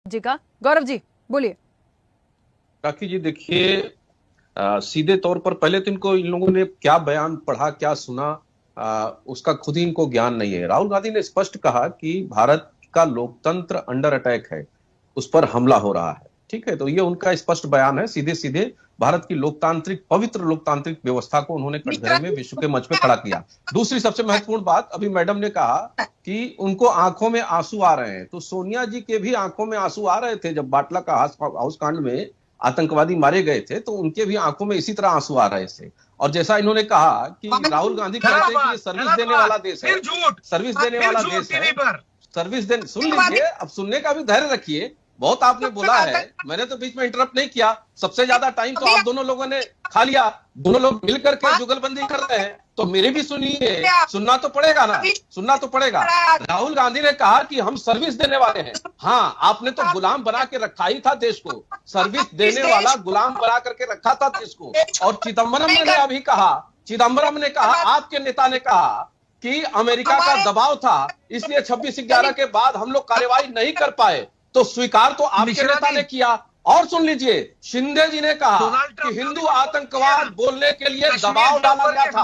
जी का गौरव जी बोलिए। राखी जी देखिए, सीधे तौर पर पहले तो इन लोगों ने क्या बयान पढ़ा, क्या सुना, उसका खुद ही इनको ज्ञान नहीं है। राहुल गांधी ने स्पष्ट कहा कि भारत का लोकतंत्र अंडर अटैक है, उस पर हमला हो रहा है। ठीक है, तो ये उनका स्पष्ट बयान है। सीधे सीधे भारत की लोकतांत्रिक, पवित्र लोकतांत्रिक व्यवस्था को उन्होंने कटघरे में विश्व के मंच पे खड़ा किया। दूसरी सबसे महत्वपूर्ण बात, अभी मैडम ने कहा कि उनको आंखों में आंसू आ रहे हैं, तो सोनिया जी के भी आंखों में आंसू आ रहे थे जब बाटला का हाउस कांड में आतंकवादी मारे गए थे, तो उनके भी आंखों में इसी तरह आंसू आ रहे थे। और जैसा इन्होंने कहा कि राहुल गांधी कहते हैं कि ये सर्विस देने वाला देश है, सर्विस देने वाला देश है, सर्विस देने, सुन लीजिए, अब सुनने का भी धैर्य रखिए। बहुत आपने बोला है, मैंने तो बीच में इंटरप्ट नहीं किया। सबसे ज्यादा टाइम तो आप दोनों लोगों ने खा लिया, दोनों लोग मिलकर के जुगलबंदी कर रहे हैं, तो मेरी भी सुनिए, सुनना तो पड़ेगा ना, सुनना तो पड़ेगा। राहुल गांधी ने कहा कि हम सर्विस देने वाले हैं। हाँ, आपने तो गुलाम बना के रखा ही था देश को, सर्विस देने वाला गुलाम बना करके रखा था देश को। और चिदम्बरम ने अभी कहा, चिदम्बरम ने कहा, आपके नेता ने कहा कि अमेरिका का दबाव था, इसलिए 26/11 के बाद हम लोग कार्रवाई नहीं कर पाए। तो स्वीकार तो आपके नेता ने किया। और सुन लीजिए, शिंदे जी ने कहा कि हिंदू आतंकवाद बोलने के लिए दबाव डाला गया था,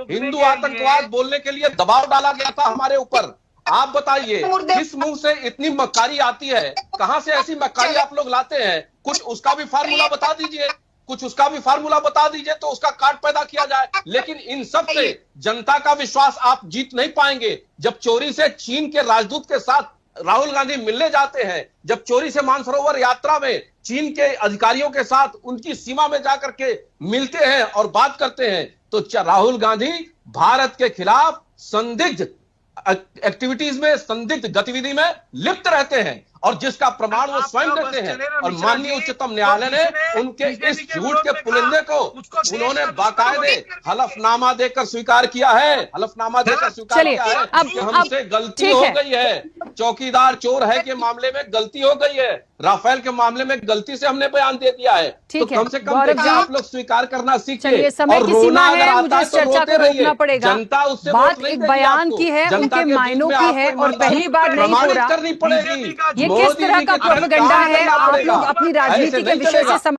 हिंदू आतंकवाद बोलने के लिए दबाव डाला गया था हमारे ऊपर। आप बताइए, किस मुंह से इतनी मक्कारी आती है, कहां से ऐसी मक्कारी आप लोग लाते हैं? कुछ उसका भी फार्मूला बता दीजिए, कुछ उसका भी फार्मूला बता दीजिए तो उसका कार्ड पैदा किया जाए। लेकिन इन सब से जनता का विश्वास आप जीत नहीं पाएंगे। जब चोरी से चीन के राजदूत के साथ राहुल गांधी मिलने जाते हैं, जब चोरी से मानसरोवर यात्रा में चीन के अधिकारियों के साथ उनकी सीमा में जाकर के मिलते हैं और बात करते हैं, तो राहुल गांधी भारत के खिलाफ संदिग्ध एक्टिविटीज में, संदिग्ध गतिविधि में लिप्त रहते हैं, और जिसका प्रमाण वो स्वयं देते हैं। और माननीय उच्चतम न्यायालय ने उनके इस झूठ के पुलिंदे को उन्होंने बाकायदे हलफनामा देकर स्वीकार किया है, हलफनामा देकर स्वीकार किया है कि हमसे गलती हो गई है, चौकीदार चोर है के मामले में गलती हो गई है, राफेल के मामले में गलती से हमने बयान दे दिया है। तो कम से कम आप लोग स्वीकार करना सीखिए। और रोना अगर आता है तो रोते रहिए, जनता उससे बात एक बयान की है, उनके मायनों की है, और पहली बार नहीं हो रहा करनी पड़ेगी। ये किस तरह का प्रोपेगेंडा है? आप लोग अपनी राजनीति के विषय से